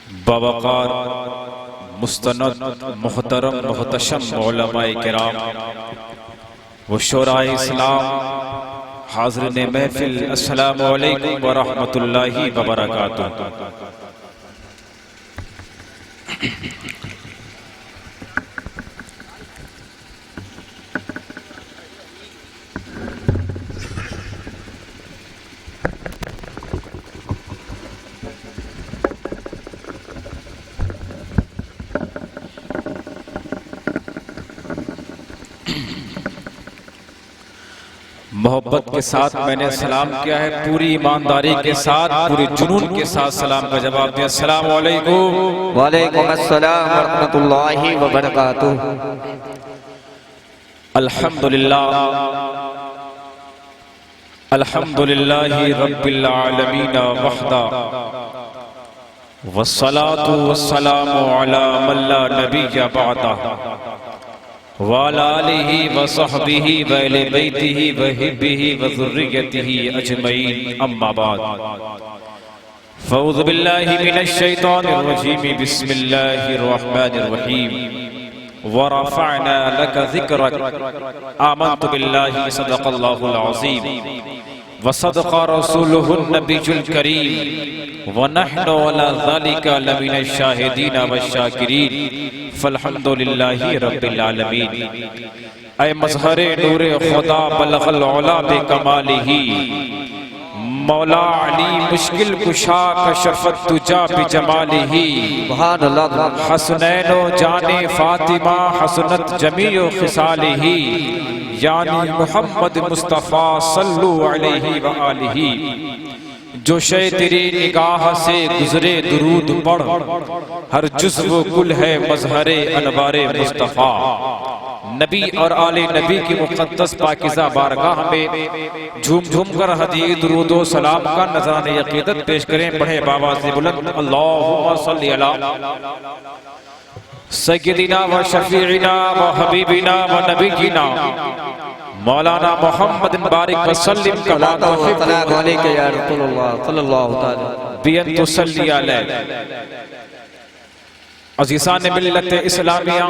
बावकार मुस्तनद मुहतरम मुहतशम उलमाए किराम व शुराए इस्लाम हाज़िरीन महफिल, अस्सलामु अलैकुम व रहमतुल्लाहि व बरकातुहू। मोहब्बत के साथ मैंने सलाम किया है, पूरी ईमानदारी के साथ, पूरे जुनून के साथ सलाम का जवाब दिया। अस्सलामु अलैकुम। वालेकुम अस्सलाम व रहमतुल्लाहि व बरकातुहू। अल्हम्दुलिल्लाह अल्हम्दुलिल्लाहि रब्बिल आलमीन वहदा वस्सलातु वस्सलामु अला मन ला नबिय्य बअदा वाला आलिहि व सहबिहि व अहले बैतिहि व हिब्बिहि व ज़ुर्रिय्यतिहि अजमईन, अम्मा बाद। फ़ऊज़ु बिल्लाहि मिनश शैतानिर रजीम, बिस्मिल्लाहिर रहमानिर रहीम। व रफ़अना लका ज़िक्रक, आमन्तु बिल्लाहि सदक़ल्लाहुल अज़ीम व सदक़ा रसूलुहुन नबियुल करीम व नहनु अला ज़ालिका लमिनश शाहिदीन व शाकिरीन, फल्हम्दुलिल्लाहि रब्बिल आलमीन। ऐ मज़हरे नूरे खुदा बलगल उला बिकमालिही, मौला अली मुश्किल कुशा कशफत तुजा बिजमालिही। हसनैनो जाने फातिमा हसनत जमीओ खिसालिही, यानी मोहम्मद मुस्तफ़ा सल्लु अलैहि व आलिही। जो शय तेरी निगाह से गुजरे दुरूद पढ़, हर जुज़्व कुल है मज़हरे अनवारे मुस्तफ़ा। नबी और आले नबी की मुक़द्दस पाकिज़ा बारगाह में झूम झूम कर हदीए दुरूद व सलाम का नज़राने अक़ीदत पेश करें। पढ़े बाबा से बुलंद अल्लाहुम्मा सल्ली अला सय्यदिना व शफ़ीइना व हबीबिना व नबीना मौलाना मोहम्मद बारिक वसल्लिम कमा तुहिब्बु अलैका या रसूलल्लाह सल्लल्लाहु तआला बिअन तुसल्ली अलैहि। अज़ीज़ान मिल्लत इस्लामिया,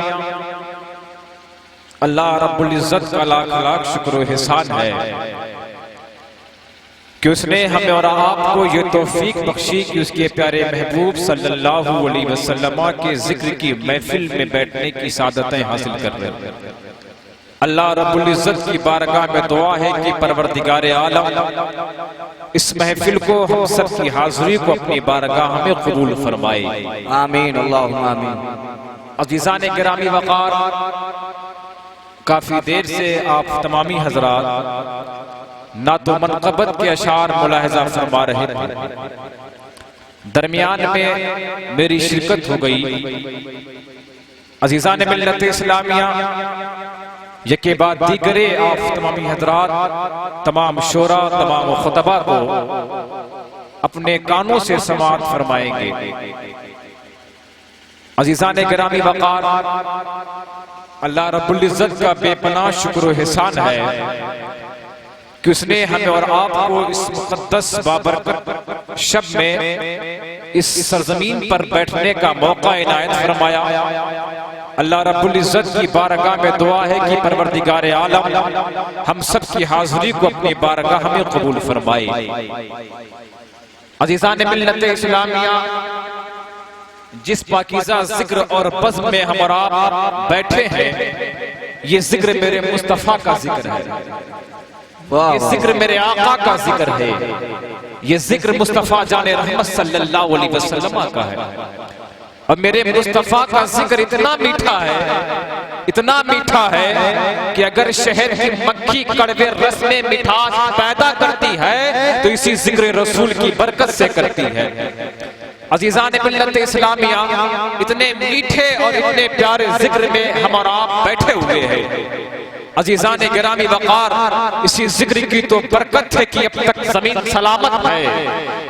अल्लाह रब्बुल इज़्ज़त का लाख लाख शुक्र व एहसान है कि उसने हमें और आपको ये तौफीक बख्शी कि उसके प्यारे महबूब सल्लल्लाहु अलैहि वसल्लम के जिक्र की महफिल में बैठने की सादतें हासिल कर रहे हैं। अल्लाह रब्बुल इज़्ज़त की बारगाह में दुआ है कि परवरदिगारे आलम इस महफिल को, हम सब की हाज़िरी को अपनी बारगाह में कबूल फरमाए, आमीन अल्लाहुम्मा आमीन। अज़ीज़ान गिरामी वक़ार, काफी देर से आप तमामी हज़रात ना तो मनक़बत के अशार मुलाहिज़ा फरमा रहे थे, दरमियान में मेरी शिरकत हो गई। अज़ीज़ान मिल्लत इस्लामिया, यके बाद दीगरे आप तमामी हज़रात तमाम शोरा तमाम खुतबा को अपने कानों से समाअत फरमाएंगे। अज़ीज़ान गिरामी वक़ार, अल्लाह रब्बुल इज़्ज़त का बेपनाह शुक्र व एहसान है कि उसने हमें और आपको इस मुक़द्दस बाबरकत शब में इस सरज़मीन पर बैठने का मौका इनायत फरमाया। अल्लाह रब्बुल इज़्ज़त की बारगाह में दुआ है कि परवरदिगारे आलम हम सब की हाज़िरी को अपनी बारगाह में कबूल फरमाए। अज़ीज़ान मिल्लत इस्लामिया, जिस पाकीज़ा जिक्र और बज़्म में हम और आप बैठे हैं, ये जिक्र मेरे मुस्तफ़ा का जिक्र है, ये जिक्र मेरे आका का जिक्र है, ये जिक्र मुस्तफ़ा जाने रहमत सल्लल्लाहु अलैहि वसल्लम का है। और मेरे मुस्तफ़ा का जिक्र इतना मीठा है, इतना मीठा है कि अगर शहद की मक्खी कड़वे रस में मिठास पैदा करती है तो इसी जिक्र रसूल की बरकत से करती है। अज़ीज़ान मिल्लत इस्लामिया, इतने मीठे और इतने प्यारे जिक्र में हम और आप बैठे हुए हैं। अज़ीज़ान गिरामी वक़ार, इसी जिक्र की तो बरकत है कि अब तक ज़मीन सलामत है।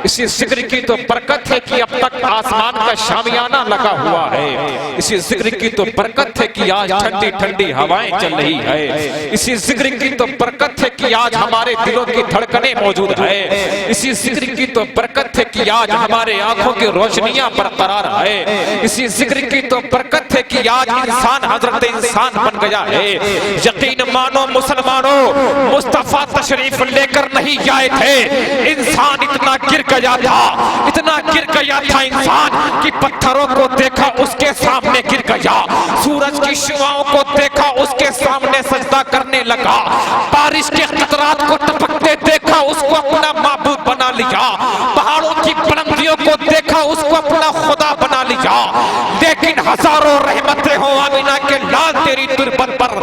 इसी जिक्र की तो बरकत है कि अब तक आसमान का शामियाना लगा हुआ है। इसी जिक्र की तो बरकत है कि आज ठंडी ठंडी हवाएं चल रही है। इसी जिक्र की तो बरकत है कि आज हमारे दिलों की धड़कनें मौजूद है। इसी जिक्र की तो बरकत है कि आज हमारे आंखों की रोशनियां बरकरार है। इसी जिक्र की तो बरकत है कि आज इंसान हजरत इंसान बन गया है। यकीन मानो मुसलमानों, मुस्तफा तशरीफ लेकर नहीं आए थे, इंसान इतना गिर गया था, इतना गिर गया था इंसान कि पत्थरों को देखा उसके सामने गिर गया, सूरज की शुआओं को देखा उसके सामने सजदा करने लगा, बारिश के कतरात को टपकते देखा उसको अपना माबूद बना लिया, पहाड़ों की बुलंदियों को देखा उसको अपना खुदा बना लिया। लेकिन हजारों रहमतें हो आमिना के लाल तेरी तुरबत पर,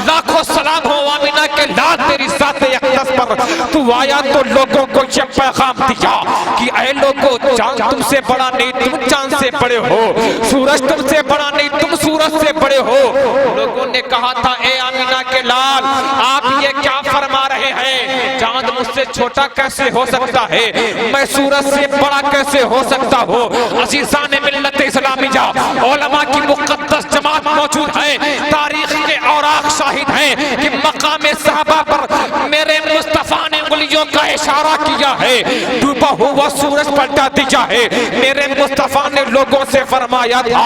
लाखों सलाम हो आमिना के लाल तेरी ज़ात अक़दस पर। तू आया तो लोगों को ये पैगाम दिया कि ऐ लोगों, चांद तुमसे बड़ा नहीं, तुम चांद से बड़े हो, सूरज तुमसे बड़ा नहीं, तुम सूरज से बड़े हो। लोगों ने कहा था ए आमिना के लाल, आप ये क्या फरमा रहे हैं, चांद मुझसे छोटा कैसे हो सकता है, मैं सूरज से बड़ा कैसे हो सकता हूँ। अज़ीज़ान मिल्लत इस्लामिया, उलमा की मुक़द्दस जमात मौजूद है, तारीख के औराक शाहिद हैं कि मकाम साहबा पर मेरे मुस्तफा ने उंगलियों का इशारा किया है, डूबा हुआ सूरज पलटा दिया है। मेरे मुस्तफा ने लोगों से फरमाया था,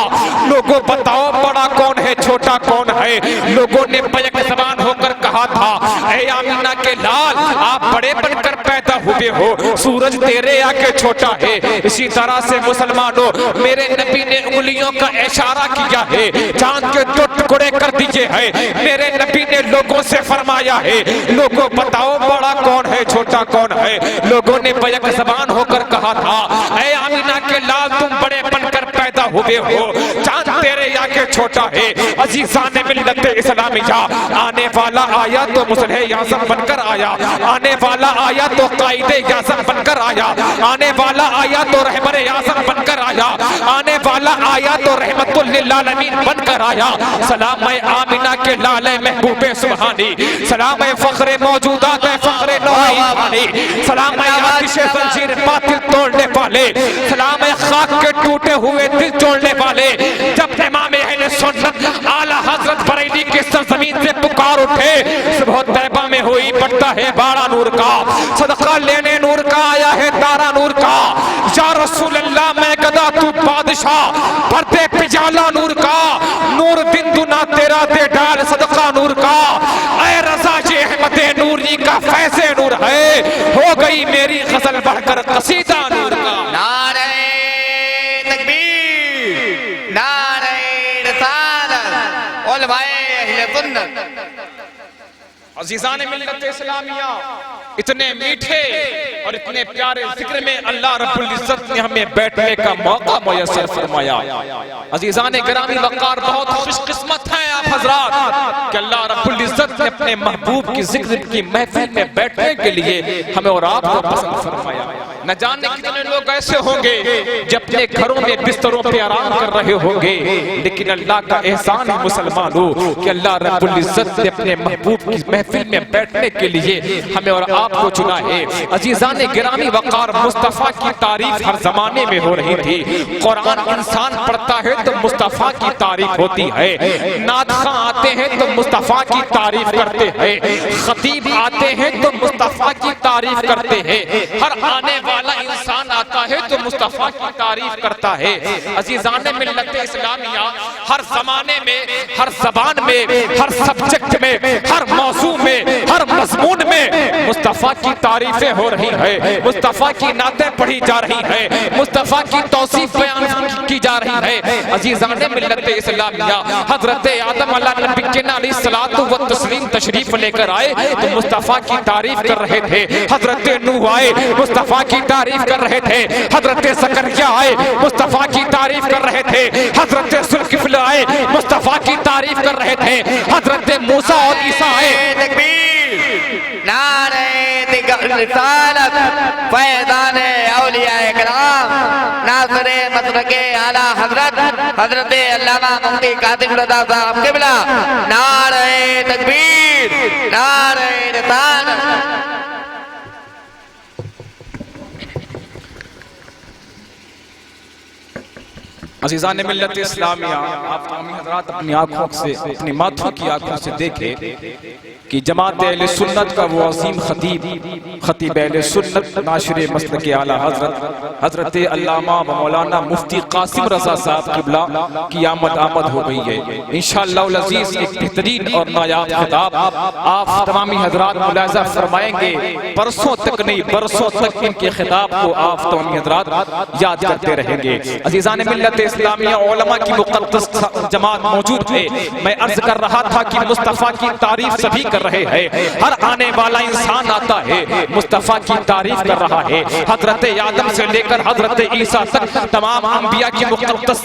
लोगों बताओ बड़ा कौन है, छोटा कौन है। लोगों ने बैक ज़बान होकर कहा था, ऐ आमिना के लाल, आप बड़े बनकर पैदा हुए हो, सूरज तेरे आगे छोटा है। इसी तरह से मुसलमानों, मेरे नबी ने उंगलियों का इशारा किया है, चांद के दो टुकड़े कर दिए हैं। मेरे नबी ने लोगों से फरमाया है, लोगों बताओ बड़ा कौन है, छोटा कौन है। लोगों ने बैक ज़बान होकर कहा था, ऐ आमिना के लाल, तुम बड़े बनकर पैदा हुए हो, चांद तेरे आगे छोटा है। अज़ीज़ान मिल्लत इस्लामिया, आने वाला आया तो मुसलह आज़म बनकर आया, आने वाला आया तो कायदे आज़म बनकर आया, आने वाला आया तो रहबर आज़म बनकर आया, आने वाला आया तो रहमतुल लिल आलमीन बनकर आया। सलाम है आमिना के लाले महबूबे सुबहानी, सलाम है फख्रे मौजूदात है फख्रे नौईमानी, सलाम है आतिशे ज़ंजीर बातिल तोड़ने वाले, सलाम है खाक के टूटे हुए दिल जोड़ने वाले। जब इमाम अहले सुन्नत आला हजरत बरेली के सरजमीन से पुकार उठे, सुबह तैबा में हुई बढ़ता है बाड़ा नूर का, सदका लेने नूर का आया है दारा नूर का। या रसूल अल्लाह मैं गदा तू बादशाह, भरते पिजाला नूर का, नूर दिन दुना तेरा दे डाल सदका नूर का। ऐ रज़ा ये अहमदे नूरी का फैज़े नूर है, हो गई मेरी गजल बढ़कर कसीदा नूर का। नारे तकबीर, नारे रिसालत, उलमाए अहले सुन्नत। अज़ीज़ान मिल्लत इस्लामिया, इतने मीठे और इतने प्यारे जिक्र में अल्लाह रब्बुल इज्जत ने हमें बैठने का मौका मुयस्सर फरमाया। अज़ीज़ान गिरामी वक़ार, बहुत खुशकिस्मत हैं आप हज़रात कि अल्लाह रब्बुल इज्जत ने अपने महबूब की जिक्र की महफिल में बैठने के लिए हमें और आपको पसंद फरमाया। न जाने कितने लोग ऐसे होंगे जो अपने घरों में बिस्तरों पे आराम कर रहे होंगे, लेकिन अल्लाह का एहसान है मुसलमानों कि अल्लाह रब्बुल इज्जत ने अपने महबूब की महफिल में बैठने के लिए हमें और आपको चुना है। अज़ीज़ान गिरामी वक़ार, मुस्तफ़ा की तारीफ हर जमाने में हो रही थी। कुरान इंसान पढ़ता है तो मुस्तफ़ा की तारीफ होती है, नादख़ा आते हैं तो मुस्तफ़ा की तारीफ करते हैं, खतीब आते हैं तो मुस्तफ़ा की तारीफ करते हैं, हर आने वाला इंसान आता है तो मुस्तफ़ा की तारीफ करता है। अज़ीज़ान मिल्लत इस्लामिया, हर जमाने में, हर ज़बान में, हर सब्जेक्ट में, हर मौज़ू में, हर मज़मून में मुस्तफ़ा की तारीफें हो रही है, मुस्तफ़ा की नातें पढ़ी जा रही है, मुस्तफ़ा की तौसीफ बयान की जा रही है। अज़ीज़ान मिल्लत इस्लामिया, हज़रत आदम अलैहिस्सलातु व तस्लीम तशरीफ लेकर आए तो मुस्तफ़ा की तारीफ कर रहे थे। हज़रत नूह आए, मुस्तफ़ा की तारीफ कर रहे थे। हज़रत ज़करिया आए, मुस्तफ़ा की तारीफ कर रहे थे। हज़रत ज़ुल्किफ़्ल आए, मुस्तफ़ा की तारीफ कर रहे थे। हज़रत मूसा और ईसा आए। नारे रिसालत, फैज़ान औलिया किराम, नाज़िरे मसलके आला हज़रत हज़रत अल्लामा मुफ्ती कासिम रज़ा साहब क़िबला। नारे तकबीर, नारे रिसालत। अज़ीज़ान मिल्लत इस्लामिया, आप तमाम हज़रात अपनी आँखों से, अपनी माथों की आँखों से देखे कि जमात अहले सुन्नत का वो अजीम खतीब अहले सुन्नत नाशिर मसलक के आला हजरत अल्लामा व मौलाना मुफ्ती कासिम रज़ा साहब क़िबला की आमद हो गई है। इंशाअल्लाह अज़ीज़ एक बेहतरीन और नायाब खिताब आप तमामी हज़रात मुलाज़ा फरमाएंगे। बरसों तक नहीं, बरसों तक इनके खिताब को आप तमामी हज़रात याद करते रहेंगे। अज़ीज़ान मिल्लत इस्लामिया, उलमा की मुक़द्दस जमात मौजूद है। मैं अर्ज कर रहा था कि मुस्तफ़ा की तारीफ सभी कर रहे हैं। हर आने वाला इंसान आता है, मुस्तफ़ा की तारीफ कर रहा है। हजरत आदम से लेकर हजरत ईसा तक तमाम अंबिया की मुक़द्दस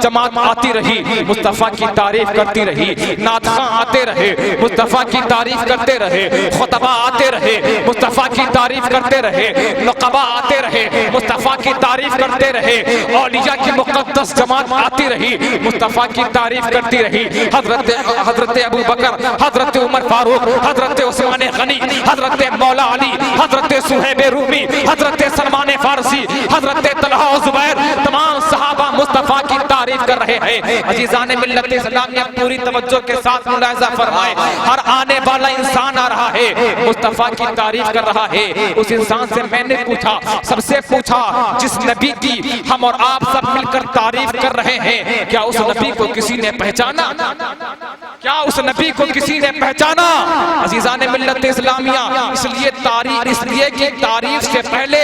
जमात आती रही, मुस्तफ़ा की तारीफ करती रही। नातख़ां आते रहे, मुस्तफ़ा की तारीफ करते रहे। खुतबा आते रहे, मुस्तफ़ा की तारीफ करते रहे। नुक़बा आते रहे, मुस्तफ़ा की तारीफ करते रहे। औलिया की मुक़द्दस जमात आती रही, मुस्तफ़ा की तारीफ करती रही। हजरत अबू बकर, हजरत उमर फारूक, हजरत उस्मान गनी, हजरत मौला अली, हजरत सुहैब रूमी, हजरत सलमान फारसी, हजरत तलहा ज़ुबैर, तमाम सहाबा मुस्तफ़ा की तारीफ कर रहे हैं। अज़ीज़ान मिल्लत इस्लामिया, पूरी तवज्जो के साथ मुलाहिज़ा फरमाएं। हर आने वाला इंसान आ रहा है, मुस्तफ़ा की तारीफ कर रहा है। उस इंसान से मैंने पूछा, सबसे पूछा, जिस नबी की हम और आप सब मिलकर तारीफ कर रहे हैं, क्या उस नबी को किसी ने पहचाना? क्या उस नबी को किसी ने पहचाना? अज़ीज़ान मिल्लत इस्लामिया, इसलिए कि तारीफ से पहले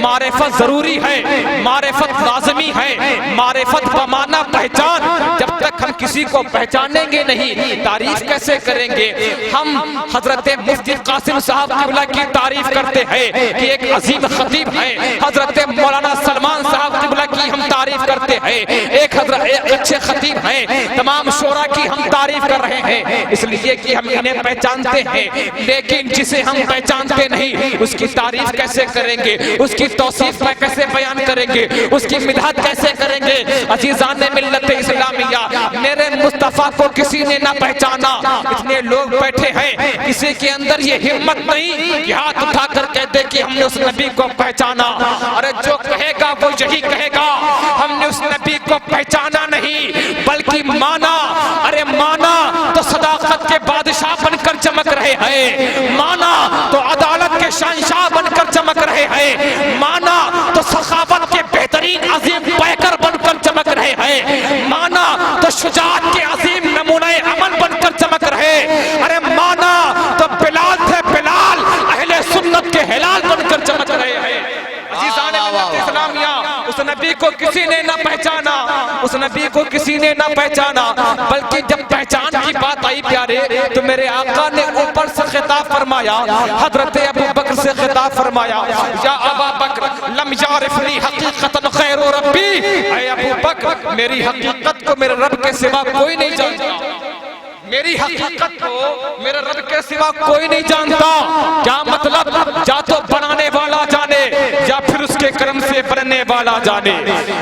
मारिफत जरूरी है, मारिफत लाज़मी है। मारिफत बमाना पहचान। जब तक हम किसी को पहचानेंगे नहीं, तारीफ कैसे करेंगे? हम हजरत मुफ्ती कासिम साहब क़िबला की तारीफ करते हैं कि एक अजीम खतीब है। हजरत मौलाना सलमान साहब क़िबला की हम तारीफ करते हैं, एक अच्छे खतीब हैं। तमाम शोरा की हम तारीफ कर रहे हैं, इसलिए कि हम इन्हें पहचानते हैं। लेकिन जिसे हम पहचानते नहीं, उसकी तारीफ कैसे करेंगे? उसकी तौसीफ कैसे बयान करेंगे? उसकी मिदहत कैसे करेंगे? अज़ीज़ान मिल्लत इस्लामिया, मेरे मुस्तफ़ा को किसी ने ना पहचाना। इतने लोग बैठे हैं, किसी के अंदर ये हिम्मत नहीं कि हाथ उठाकर कह दे कि हमने उस नबी को पहचाना। अरे जो कहेगा वो यही कहेगा, हमने उस नबी को पहचाना नहीं बल्कि माना। अरे माना तो सदाकत के बादशाह बनकर चमक रहे हैं, माना तो अदालत के शहंशाह बनकर चमक रहे हैं, माना तो सखावत के बेहतरीन अजीम पैकर बनकर चमक रहे हैं, माना तो शुजाअत के अजीम नमूने अमन बनकर चमक रहे। अरे माना तो बिलाल थे, बिलाल अहले सुन्नत के हिलाल बनकर चमक रहे हैं। अज़ीज़ान मिल्लत इस्लामिया, उस नबी को किसी ने ना पहचाना, उस नबी को किसी ने ना पहचाना। बल्कि जब पहचान की बात आई प्यारे, तो मेरे आका ने ऊपर से खिताब फरमाया, हजरत अबू बकर से खिताब फरमाया, या अबा बकर लम यारिफनी हकीकतन खैरु रब्बी। ऐ अबू बकर, मेरी हकीकत को मेरे रब के सिवा कोई नहीं जानता। मेरी हकीकत को मेरे रब के सिवा कोई नहीं जानता। क्या मतलब? या तो बनाने वाला जाने, या फिर उसके कर्म से बनने वाला जाने।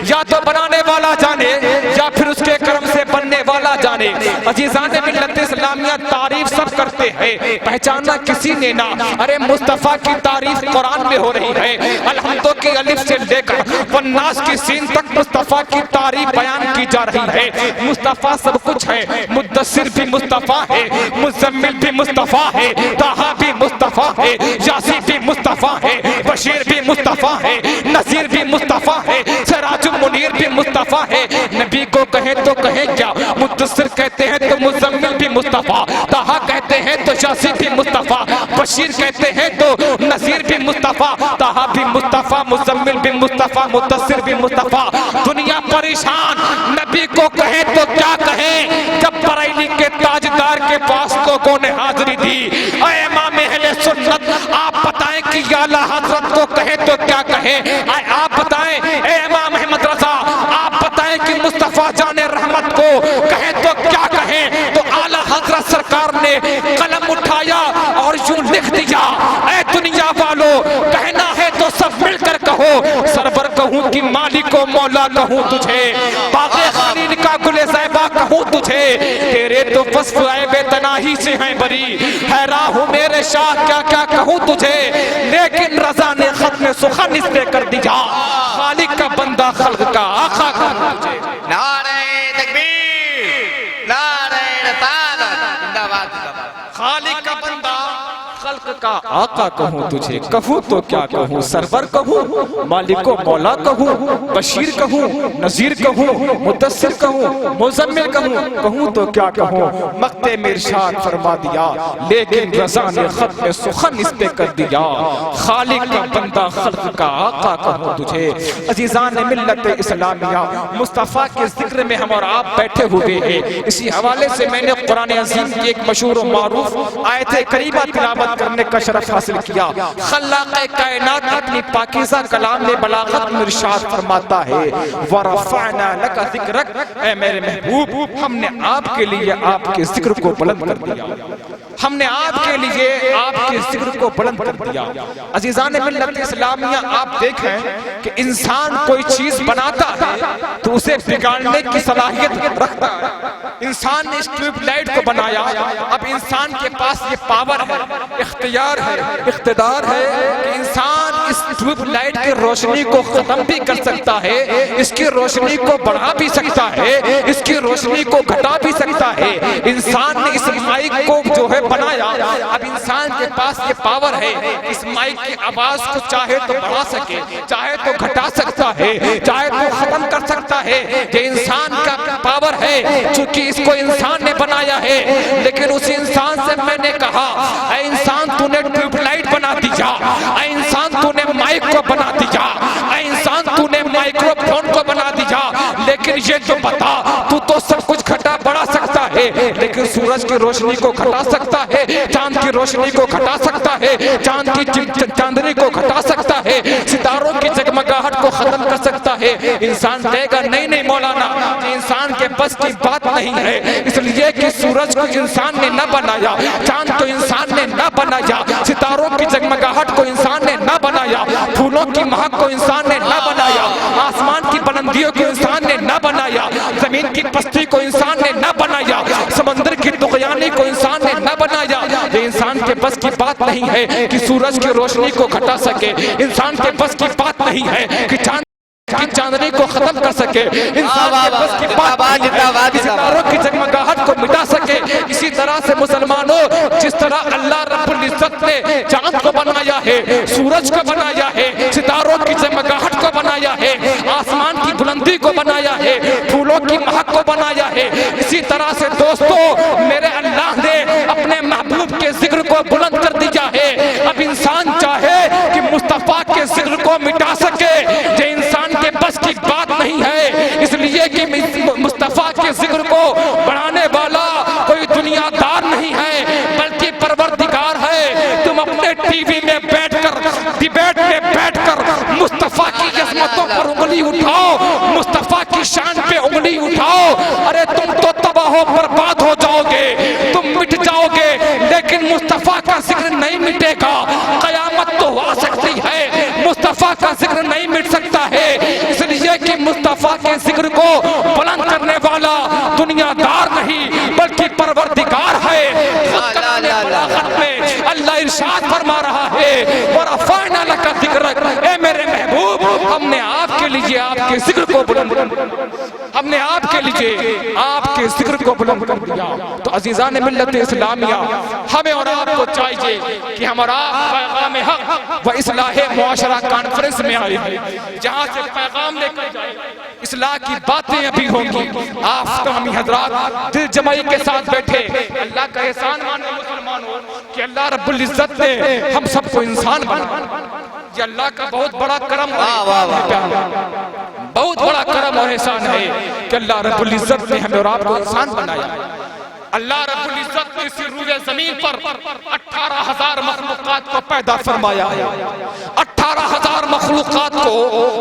या तो बनाने वाला जाने, या फिर उसके कर्म से बनने वाला जाने। अज़ीज़ान मिल्लत इस्लामिया, तारीफ सब करते हैं, पहचाना किसी ने ना। अरे मुस्तफ़ा की तारीफ कुरान में हो रही है। अलहम्दो की अलिफ से लेकर वन्नास की सीन तक मुस्तफ़ा की तारीफ बयान की जा रही है। मुस्तफ़ा सब कुछ है, मुद्दस्सिर भी मुस्तफ़ा है, मुज़म्मिल भी मुस्तफ़ा है, ताहा भी मुस्तफ़ा है, यासीन भी मुस्तफ़ा है, बशीर भी मुस्तफ़ा है, नज़ीर भी मुस्तफ़ा है, सिराजुल मुनीर भी मुस्तफ़ा है। नबी को कहे तो कहे क्या? मुद्दस्सिर कहते हैं तो मुज़म्मिल भी मुस्तफ़ा, ताहा कहते हैं तो यासीन भी मुस्तफ़ा, बशीर कहते हैं तो नज़ीर भी मुस्तफ़ा, ताहा भी मुस्तफ़ा, मुज़म्मिल भी मुस्तफ़ा, मुद्दस्सिर भी मुस्तफ़ा। दुनिया परेशान, नबी को कहे तो क्या कहे? जब बरेली के ताजदार के पास लोगों ने हाजिरी दी, ऐ इमाम अहले सुन्नत, आप बताएं कि आला हज़रत को कहे तो क्या कहे? आप बताएं, ऐ इमाम अहमद रज़ा, आप बताएं कि मुस्तफ़ा जाने रहमत को कहे तो क्या कहे? तो आला हज़रत सरकार ने कलम उठाया और यूं लिख दिया, ऐ दुनिया वालों, कहना है तो सब मिलकर कहो, सरवर कहूँ कि मालिको मौला कहूँ तुझे, बाग़े खलील का गुले ज़ैबा कहूँ तुझे, तेरे तो वस्फ़ आए बेतनाही से हैं बरी, हैरान हूँ मेरे शाह क्या क्या कहूँ तुझे। लेकिन रज़ा ने खत्म सुखन इस पे कर दिया, खालिक का बंदा खल्क़ का आका कहूँ तुझे। खल्क का आका कहूँ तुझे, कहूँ तो क्या कहूँ, सरवर कहूँ, मालिको मौला कहूँ, बशीर कहूँ, नजीर कहूँ, मुदस्सिर कहूँ, मुज़म्मिल कहूँ, कहूँ तो क्या कहूँ। मक्ते में इरशाद फरमा दिया, लेकिन रज़ा ने खत में सुखन इस पे कर दिया, खालिक का बंदा खल्क का आका कहूँ तुझे। अजीज़ान मिल्लत इस्लामिया, मुस्तफ़ा के जिक्र में हम और आप बैठे हुए हैं। इसी हवाले से मैंने कुरान अज़ीम की एक मशहूर और मारूफ आयत करीमा तिलावत करने का शरफ हासिल किया। खल्लाक़े कायनात अपनी पाकीज़ा कलाम में बलागत में इरशाद फरमाता है, वरफ़अना लका ज़िक्रक, ऐ मेरे महबूब हमने आपके लिए आपके जिक्र को बुलंद कर दिया, हमने आपके लिए आपके जिक्र को बुलंद कर दिया। अज़ीज़ान मिल्लत इस्लामिया, आप देखें कि इंसान कोई चीज बनाता है तो उसे बिगाड़ने की सलाहियत रखता है। इंसान ने इस ट्यूबलाइट को बनाया, अब इंसान के पास ये पावर है, इख्तियार है, इख्तिदार है कि इंसान इस ट्यूबलाइट की रोशनी को खत्म भी कर सकता है, इसकी रोशनी को बढ़ा भी सकता है, इसकी रोशनी को घटा भी सकता है। इंसान ने इस माइक को जो है बनाया, अब इंसान के पास ये पावर है, इस माइक की आवाज को चाहे तो बढ़ा सके, चाहे तो घटा सकता है, चाहे तो खत्म कर सकता है। ये इंसान का पावर है, चूंकि इसको इंसान ने बनाया है। लेकिन उस इंसान से मैंने कहा, ऐ इंसान तूने ट्यूबलाइट बना दिया, ऐ इंसान तूने माइक को बना दिया, ऐ इंसान तूने माइक्रोफोन को बना दिया, लेकिन ये तो बता, तू तो सब कुछ घटा बढ़ा सकता है, लेकिन सूरज की रोशनी को घटा सकता है, चांद की रोशनी को घटा सकता है, चांद की चांदनी को घटा सकता है, सितारों की जगमगाहट को खत्म कर सकता है। इंसान कहेगा नहीं नहीं मौलाना, इंसान के बस की बात नहीं है, इसलिए कि सूरज को इंसान ने न बनाया, चांद को इंसान ने न बनाया, सितारों की जगमगाहट को इंसान ने न बनाया, फूलों की महक को इंसान ने न बनाया, आसमान की बुलंदियों को इंसान ने न बनाया, जमीन की पस्ती को इंसान ने न बनाया, समंदर की तुग़यानी को इंसान ने न बनाया। ये इंसान के बस की बात नहीं है कि सूरज की रोशनी को घटा सके, इंसान के बस की बात नहीं है कि चांद की चांदनी को खत्म कर सके, इंसान के बस की बात नहीं है कि सितारों की जगमगाहट को मिटा सके। इसी तरह से मुसलमानों, जिस तरह अल्लाह रब्बुल इज्जत ने चांद को बनाया है, सूरज को बनाया है, सितारों की जगमगाहट को बनाया है, आसमान की बुलंदी को बनाया है, फूलों की महक को बनाया है, इसी तरह से दोस्तों मेरे अल्लाह ने अपने महबूब के जिक्र को बुलंद कर दिया है। अब इंसान चाहे कि मुस्तफा के जिक्र को मिटा सके, ये इंसान के बस की बात नहीं है, इसलिए कि मुस्तफा के जिक्र को बढ़ाने वाला कोई दुनियादार नहीं है, बल्कि परवरदिगार है। तुम अपने टीवी में बैठकर, डिबेट में बैठकर मुस्तफा की अज़मतों पर उंगली उठाओ, मुस्तफा की शान पे उंगली उठाओ, अरे तुम तो तबाह बर्बाद हो जाओगे, तुम मिट जाओगे, लेकिन मुस्तफा का जिक्र नहीं मिटेगा। कयामत तो आ सकती है, मुस्तफा का जिक्र नहीं मिट सकता है, इसलिए कि मुस्तफा के जिक्र को बुलंद करने वाला दुनियादार नहीं बल्कि परवरदिगार है। अल्लाह इरशाद फरमा रहा है, वरफ़अना लका ज़िक्रक, ऐ मेरे महबूब हमने आपके लिए आपके जिक्र को बुलंद, हमने आपके लिए आपके जिक्र को बुलंद कर दिया। तो अज़ीज़ान मिल्लत इस्लामिया, हमें और आपको चाहिए कि हमारा पैगाम हक व इस्लाह मुआशरा कॉन्फ्रेंस में आए हैं, जहाँ से पैगाम लेकर जाए, इस्लाह की बातें अभी होंगी। आप तमामी हजरात दिल जमाई के साथ बैठे, अल्लाह का एहसान मानो मुसलमानों कि अल्लाह रब्बुल इज्जत ने हम सबको इंसान बनाया। ये अल्लाह का बहुत बड़ा करम है, बहुत बड़ा करम और एहसान है कि अल्लाह रब्बुल इज्जत ने हमें और आपको इंसान बनाया। अल्लाह रब्बुल इज्जत ने इस रूए जमीन पर 18,000 मखलूकात को पैदा फरमाया। 18,000 मखलूकात को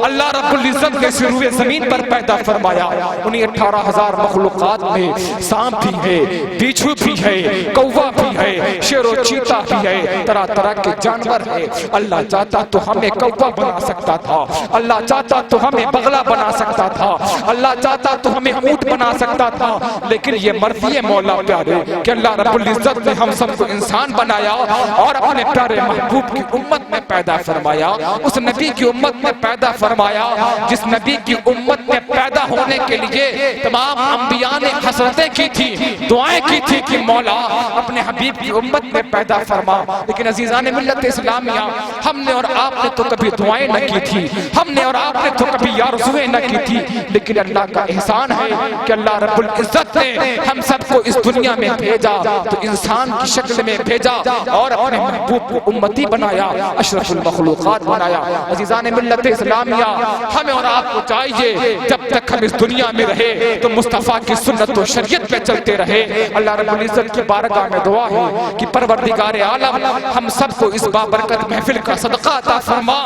अल्लाह रब्बुल इज्जत ने इस रूए जमीन पर पैदा फरमाया। उन्हीं 18,000 मखलूकात में सांप भी है, बिच्छू भी है, कौवा भी है, शेर और चीता भी है, तरह तरह के जानवर है। अल्लाह चाहता तो हमें कौवा बना सकता था, अल्लाह चाहता तो हमें बगला बना सकता था, अल्लाह चाहता तो हमें ऊंट बना सकता था, लेकिन ये मर्जी है मौला प्यारे कि अल्लाह रब्बुल इज्जत ने हम सबको इंसान बनाया और अपने प्यारे महबूब की उम्मत में पैदा फरमाया, उस नबी की उम्मत में पैदा फरमाया जिस नबी की उम्मत में पैदा होने के लिए तमाम अंबिया ने हसरतें की थी, दुआएं की थी कि मौला अपने हबीब की उम्मत में पैदा फरमा। लेकिन अजीज़ान मिल्लत इस्लामिया, हमने और आपने तो कभी दुआएं न की थी, हमने और आपने तो कभी आरज़ुएं न की थी, लेकिन अल्लाह का एहसान है कि अल्लाह रब्बुल इज्जत ने हम सबको इस दुनिया में भेजा तो इंसान की शक्ल में भेजा और अपने महबूब को उम्मती बनाया, अशरफुल मखलूकात बनाया। अजीज़ान मिल्लत इस्लामिया, हमें और आपको चाहिए जब तक हम इस दुनिया में रहे तो मुस्तफ़ा की सुन्नत और शरीयत पे चलते रहे। अल्लाह रब्बुल इज्जत की बारगाह में दुआ है कि परवरदिगार आलम हम सबको इस बाबरकत महफिल का सदका अता फरमा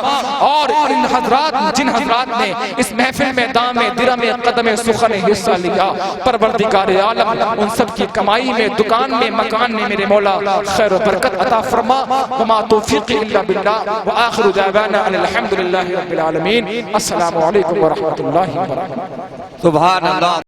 और इन हजरात जिन हजरात ने इस महफिल में दामे दिरमे कदमे सुखन हिस्सा लिया, परवरदिगार आलम उन सब की कमाई में, दुकान में, मकान में मेरे मौला खैर और बरकत अता फरमा। वमा तौफीक़ी इल्ला बिल्लाह व आखिरु दावाना अल्हम्दुलिल्लाहि रब्बिल आलमीन। अस्सलामु अलैकुम व रहमतुल्लाहि व बरकातहू। सुभान अल्लाह।